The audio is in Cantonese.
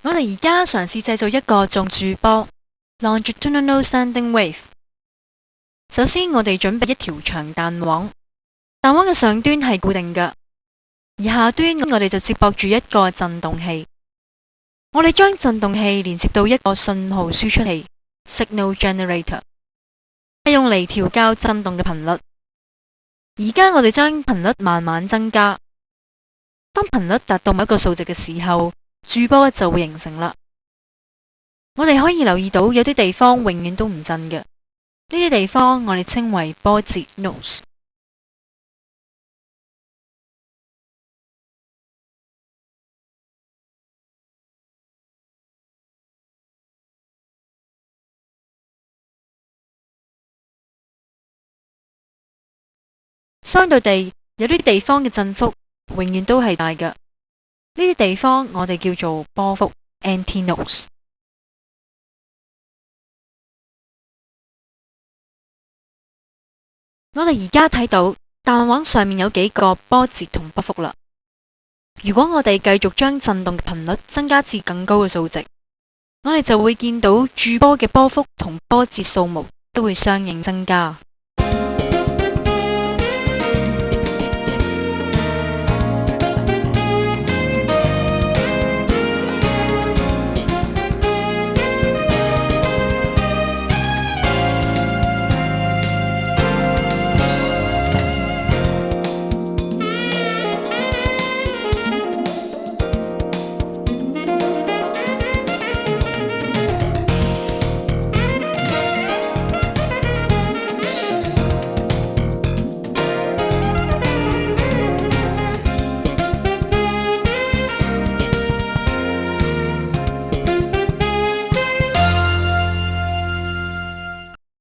我哋而家嘗試製造一個縱駐波 （longitudinal standing wave）。首先，我哋準備一條長彈簧，彈簧嘅上端係固定嘅，而下端我哋就接駁住一個振動器。我哋將振動器連接到一個信號輸出器 （signal generator）， 係用嚟調校振動嘅頻率。而家我哋將頻率慢慢增加，當頻率達到某一個數值嘅時候，駐波就會形成啦。我哋可以留意到有啲地方永遠都唔震嘅，呢啲地方我哋稱為波折 nose。相對地，有啲地方嘅振幅永遠都係大嘅，呢啲地方我哋叫做波幅 antinose。我哋而家睇到彈簧上面有幾個波折同波幅啦。如果我哋繼續將振動嘅頻率增加至更高嘅數值，我哋就會見到駐波嘅波幅同波折數目都會相應增加。